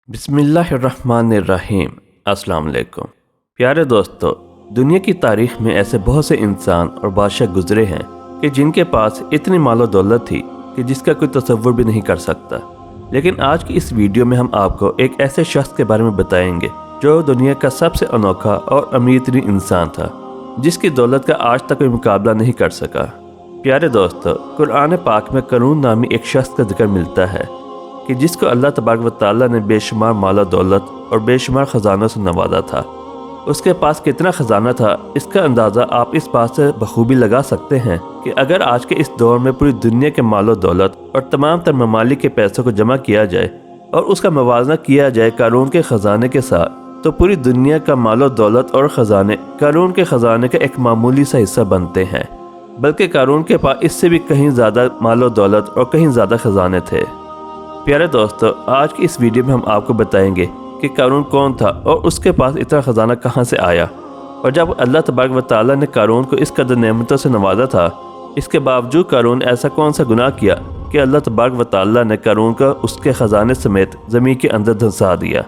बिस्मिल्लाहिर्रहमानिर्रहीम। अस्सलाम वालेकुम। प्यारे दोस्तों, दुनिया की तारीख में ऐसे बहुत से इंसान और बादशाह गुजरे हैं कि जिनके पास इतनी मालो दौलत थी कि जिसका कोई तसव्वुर भी नहीं कर सकता। लेकिन आज की इस वीडियो में हम आपको एक ऐसे शख्स के बारे में बताएंगे जो दुनिया का सबसे अनोखा और अमीर तरीन इंसान था, जिसकी दौलत का आज तक कोई मुकाबला नहीं कर सका। प्यारे दोस्तों, कुरान पाक में करून नामी एक शख्स का जिक्र मिलता है कि जिसको अल्लाह तबारक व तआला ने बेशुमार माला दौलत और बेशुमार ख़जानों से नवाजा था। उसके पास कितना ख़जाना था, इसका अंदाज़ा आप इस बात से बखूबी लगा सकते हैं कि अगर आज के इस दौर में पूरी दुनिया के मालो दौलत और तमाम तर ममालिक के पैसों को जमा किया जाए और उसका मवाजना किया जाए कारून के ख़जाने के साथ, तो पूरी दुनिया का मालो दौलत और ख़जाने कारून के ख़जाने का एक मामूली सा हिस्सा बनते हैं। बल्कि कारून के पास इससे भी कहीं ज़्यादा मालो दौलत और कहीं ज़्यादा ख़जाने थे। प्यारे दोस्तों, आज की इस वीडियो में हम आपको बताएंगे कि कारून कौन था और उसके पास इतना ख़जाना कहाँ से आया, और जब अल्लाह तबारक व तआला ने कारून को इस कदर नेमतों से नवाजा था, इसके बावजूद कारून ऐसा कौन सा गुनाह किया कि अल्लाह तबारक व तआला ने कारून को उसके ख़जाने समेत ज़मीन के अंदर धंसा दिया।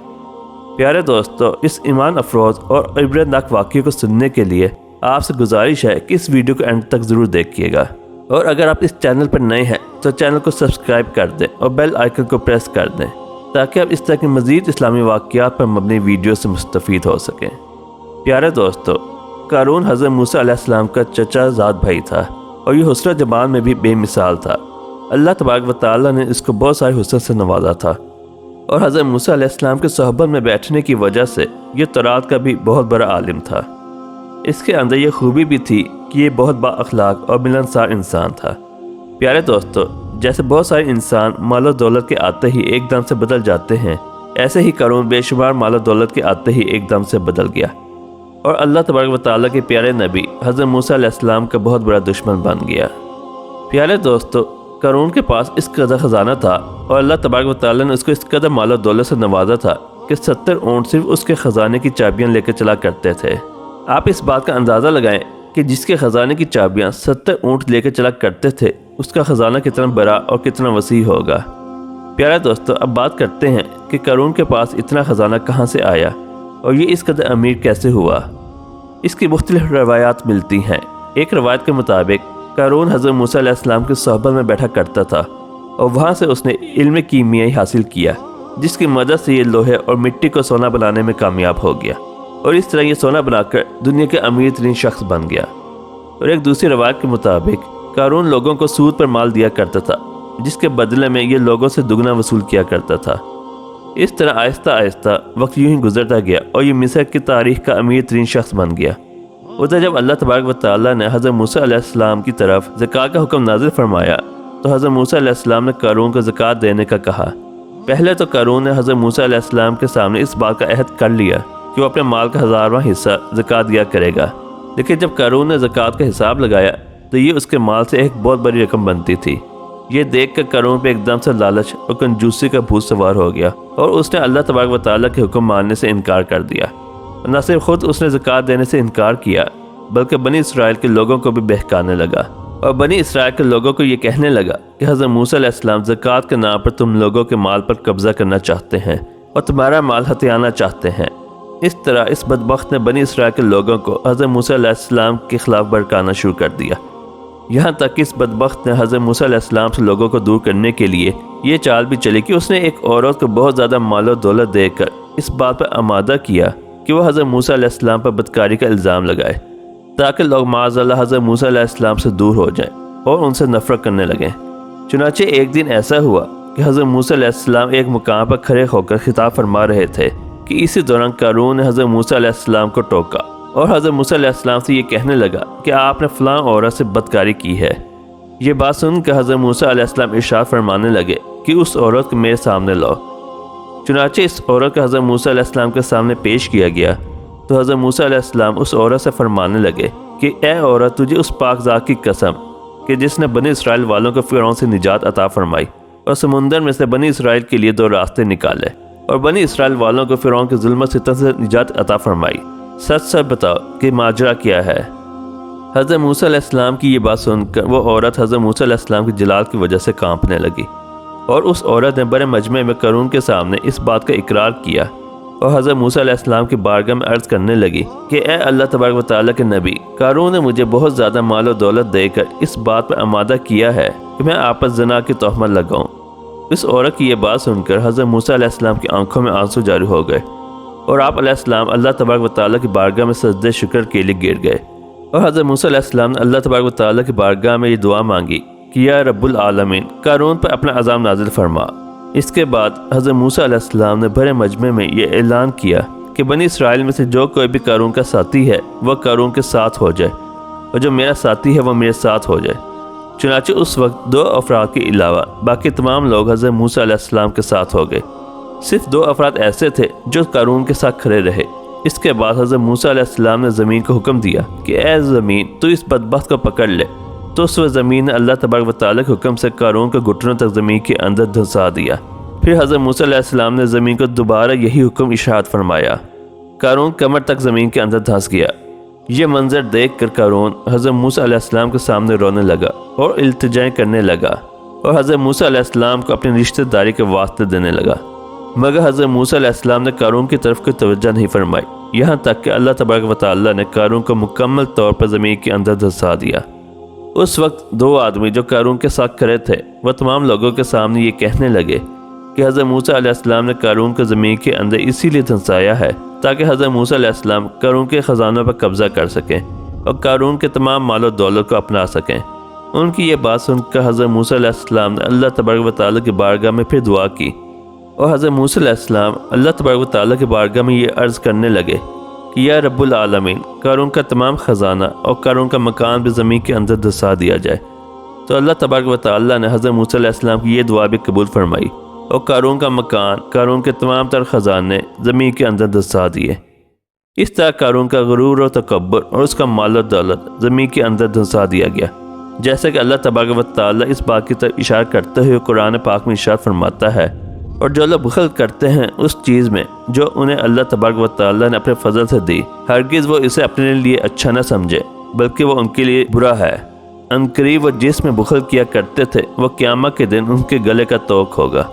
प्यारे दोस्तों, इस ईमान अफरोज़ और इबरतनाक वाक़ये को सुनने के लिए आपसे गुजारिश है कि इस वीडियो को एंड तक ज़रूर देखिएगा, और अगर आप इस चैनल पर नए हैं तो चैनल को सब्सक्राइब कर दें और बेल आइकन को प्रेस कर दें ताकि आप इस तरह के मज़ीद इस्लामी वाक़यात पर मबनी वीडियो से मुस्तफ़ीद हो सकें। प्यारे दोस्तों, कारून हज़रत मूसा अलैहिस्सलाम का चचा ज़ाद भाई था और ये हुस्न जमाल में भी बेमिसाल था। अल्लाह तबारक व तआला ने इसको बहुत सारे हुस्न से नवाजा था और हज़रत मूसा अलैहिस्सलाम के सोहबत में बैठने की वजह से ये तौरात का भी बहुत बड़ा आलिम था। इसके अंदर ये खूबी भी थी कि ये बहुत बाअखलाक और मिलनसार इंसान था। प्यारे दोस्तों, जैसे बहुत सारे इंसान मालो दौलत के आते ही एकदम से बदल जाते हैं, ऐसे ही कारून बेशुमार मालो दौलत के आते ही एकदम से बदल गया और अल्लाह तबारक व तआला के प्यारे नबी हज़रत मूसा अलैहिस्सलाम का बहुत बड़ा दुश्मन बन गया। प्यारे दोस्तों, कारून के पास इस कदर ख़जाना था और अल्लाह तबारक व तआला ने उसको इस कदर मालो दौलत से नवाजा था कि 70 ऊँट सिर्फ उसके ख़जाने की चाबियाँ लेकर चला करते थे। आप इस बात का अंदाज़ा लगाएं कि जिसके ख़जाने की चाबियाँ 70 ऊँट लेकर चला करते थे, उसका ख़जाना कितना बड़ा और कितना वसी होगा। प्यारे दोस्तों, अब बात करते हैं कि कारून के पास इतना ख़जाना कहाँ से आया और ये इस कदर अमीर कैसे हुआ। इसकी मुख्तलिफ रवायात मिलती हैं। एक रवायत के मुताबिक कारून हज़रत मूसा अलैहिस्सलाम के सोहबत में बैठा करता था और वहाँ से उसने इल्म कीमियाई हासिल किया, जिसकी मदद से ये लोहे और मिट्टी को सोना बनाने में कामयाब हो गया और इस तरह ये सोना बनाकर दुनिया के अमीर तरीन शख्स बन गया। और एक दूसरी रवायत के मुताबिक कारून लोगों को सूद पर माल दिया करता था, जिसके बदले में ये लोगों से दुगना वसूल किया करता था। इस तरह आहिस्ता आहिस्ता वक्त यूं ही गुजरता गया और ये मिस्र की तारीख का अमीर तरीन शख्स बन गया। उधर जब अल्लाह तबारक व तआला ने हज़रत मूसा अलैहिस्सलाम की तरफ ज़कात का हुक्म नाज़िल फरमाया, तो हज़रत मूसा अलैहिस्सलाम ने कारून को ज़कात देने का कहा। पहले तो कारून ने हज़रत मूसा अलैहिस्सलाम के सामने इस बात का अहद कर लिया कि वो अपने माल का 1000वां हिस्सा ज़कात दिया करेगा, लेकिन जब कारून ने ज़कात का हिसाब लगाया तो ये उसके माल से एक बहुत बड़ी रकम बनती थी। ये देख कर कारून पे एकदम से लालच और कंजूसी का भूत सवार हो गया और उसने अल्लाह तबारक व तआला के हुक्म मानने से इनकार कर दिया। न सिर्फ खुद उसने ज़कात देने से इनकार किया, बल्कि बनी इसराइल के लोगों को भी बहकाने लगा और बनी इसराइल के लोगों को ये कहने लगा कि हज़रत मूसा अलैहिस्सलाम ज़कात के नाम पर तुम लोगों के माल पर कब्ज़ा करना चाहते हैं और तुम्हारा माल हथियाना चाहते हैं। इस तरह इस बदबख्त ने बनी इसराइल के लोगों को हज़रत मूसा अलैहिस्सलाम के ख़िलाफ़ भड़काना शुरू कर दिया। यहाँ तक कि इस बदबख्त ने हज़रत मूसा अलैहिस्सलाम से लोगों को दूर करने के लिए ये चाल भी चली कि उसने एक औरत को बहुत ज़्यादा मालो दौलत देकर इस बात पर आमादा किया कि वह हज़रत मूसा अलैहिस्सलाम पर बदकारी का इल्ज़ाम लगाए, ताकि लोग माज़अल्लाह हज़रत मूसा अलैहिस्सलाम से दूर हो जाएं और उनसे नफ़रत करने लगें। चुनांचे एक दिन ऐसा हुआ कि हज़रत मूसा अलैहिस्सलाम एक मुकाम पर खड़े होकर खिताब फरमा रहे थे कि इसी दौरान कारून ने हज़रत मूसा अलैहिस्सलाम को टोका और हज़रत मूसा अलैहिस्सलाम से ये कहने लगा कि आपने फ़लाँ औरत से बदकारी की है। ये बात सुनकर हज़रत मूसा अलैहिस्सलाम इरशाद फरमाने लगे कि उस औरत को मेरे सामने लाओ। चुनांचे इस औरत को हज़रत मूसा अलैहिस्सलाम के सामने पेश किया गया तो हज़रत मूसा अलैहिस्सलाम उस औरत से फरमाने लगे कि ए औरत, तुझे उस पाक ज़ात की कसम कि जिसने बनी इसराइल वालों को फ़िरौन से निजात अता फरमाई और समुंदर में से बनी इसराइल के लिए 2 रास्ते निकाले और बनी इसराइल वालों को फ़िरौन के जुल्म सितम से निजात अता फरमाई, सच सच बताओ कि माजरा क्या है। हज़रत मूसा अलैहिस्सलाम की ये बात सुनकर वो औरत हज़रत मूसा अलैहिस्सलाम की जलाल की वजह से कांपने लगी اور اس عورت نے بڑے مجمع میں قارون کے سامنے اس بات کا اقرار کیا اور حضرت موسیٰ علیہ السلام کی بارگاہ میں عرض کرنے لگی کہ اے اللہ تبارک و تعالیٰ کے نبی، قارون نے مجھے بہت زیادہ مال و دولت دے کر اس بات پر آمادہ کیا ہے کہ میں آپس زنا کی تہمت لگاؤں۔ اس عورت کی یہ بات سن کر حضرت موسیٰ علیہ السلام کی آنکھوں میں آنسو جاری ہو گئے اور آپ علیہ السلام اللہ تبارک و تعالیٰ کی بارگاہ میں سجدے شکر کے لیے گر گئے، اور حضرت موسیٰ علیہ السلام نے اللہ تبارک و تعالیٰ کی بارگاہ میں یہ دعا مانگی کہ یا رب العالمین، قارون پر اپنا عذاب نازل فرما۔ اس کے بعد حضرت موسیٰ علیہ السلام نے بڑے مجمع میں یہ اعلان کیا کہ بنی اسرائیل میں سے جو کوئی بھی قارون کا ساتھی ہے وہ قارون کے ساتھ ہو جائے، اور جو میرا ساتھی ہے وہ میرے ساتھ ہو جائے۔ چنانچہ اس وقت 2 افراد کے علاوہ باقی تمام لوگ حضرت موسیٰ علیہ السلام کے ساتھ ہو گئے۔ صرف 2 افراد ایسے تھے جو قارون کے ساتھ کھڑے رہے۔ اس کے بعد حضرت موسیٰ علیہ السلام نے زمین کو حکم دیا کہ اے زمین، تو اس بدبخت کو پکڑ لے۔ تو اس وقت زمین نے اللہ تبارک و تعالیٰ کے حکم سے قارون کو گھٹنوں تک زمین کے اندر دھنسا دیا۔ پھر حضرت موسیٰ علیہ السلام نے زمین کو دوبارہ یہی حکم ارشاد فرمایا۔ قارون کمر تک زمین کے اندر دھنس گیا۔ یہ منظر دیکھ کر قارون حضرت موسیٰ علیہ السلام کے سامنے رونے لگا اور التجائیں کرنے لگا، اور حضرت موسیٰ علیہ السلام کو اپنی رشتہ داری کے واسطے دینے لگا، مگر حضرت موسیٰ علیہ السلام نے قارون کی طرف کوئی توجہ نہیں فرمائی، یہاں تک کہ اللہ تبارک و تعالیٰ نے قارون کو مکمل طور پر زمین کے اندر دھنسا دیا۔ اس وقت 2 آدمی جو قارون کے ساتھ کھڑے تھے وہ تمام لوگوں کے سامنے یہ کہنے لگے کہ حضرت موسیٰ علیہ السلام نے قارون کو زمین کے اندر اسی لیے دھنسایا ہے تاکہ حضرت موسیٰ علیہ السلام قارون کے خزانوں پر قبضہ کر سکیں اور قارون کے تمام مال و دولت کو اپنا سکیں۔ ان کی یہ بات سن کر حضرت موسیٰ علیہ السلام نے اللہ تبارک و تعالیٰ کی بارگاہ میں پھر دعا کی، اور حضرت موسیٰ علیہ السلام اللہ تبارک و تعالیٰ کی بارگاہ میں یہ عرض کرنے لگے کہ یا رب العالمین، قارون کا تمام خزانہ اور قارون کا مکان بھی زمین کے اندر دھنسا دیا جائے۔ تو اللہ تبارک و تعالیٰ نے حضرت موسیٰ علیہ السلام کی یہ دعا بھی قبول فرمائی، اور قارون کا مکان، قارون کے تمام تر خزانے زمین کے اندر دھنسا دیے۔ اس طرح قارون کا غرور و تکبر اور اس کا مال و دولت زمین کے اندر دھنسا دیا گیا، جیسا کہ اللہ تبارک و تعالیٰ اس بات کی طرف اشارہ کرتے ہوئے قرآن پاک میں ارشاد فرماتا ہے، اور جو لوگ بخل کرتے ہیں اس چیز میں جو انہیں اللہ تبارک و تعالیٰ نے اپنے فضل سے دی، ہرگز وہ اسے اپنے لیے اچھا نہ سمجھے بلکہ وہ ان کے لیے برا ہے۔ عنقریب وہ جس میں بخل کیا کرتے تھے وہ قیامت کے دن ان کے گلے کا توق ہوگا،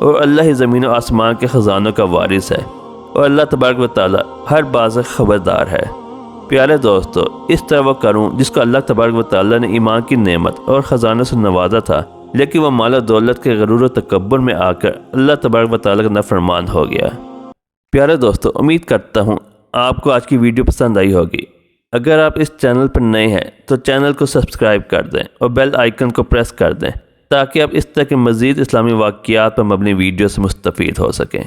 اور اللہ ہی زمین و آسمان کے خزانوں کا وارث ہے، اور اللہ تبارک و تعالیٰ ہر بات سے خبردار ہے۔ پیارے دوستو، اس طرح وہ قارون جس کو اللہ تبارک و تعالیٰ نے ایمان کی نعمت اور خزانوں سے نوازا تھا، لیکن وہ مال و دولت کے غرور و تکبر میں آ کر اللہ تبارک و تعالیٰ کا نافرمان ہو گیا۔ پیارے دوستو، امید کرتا ہوں آپ کو آج کی ویڈیو پسند آئی ہوگی۔ اگر آپ اس چینل پر نئے ہیں تو چینل کو سبسکرائب کر دیں اور بیل آئیکن کو پریس کر دیں تاکہ آپ اس طرح کے مزید اسلامی واقعات پر مبنی ویڈیو سے مستفید ہو سکیں۔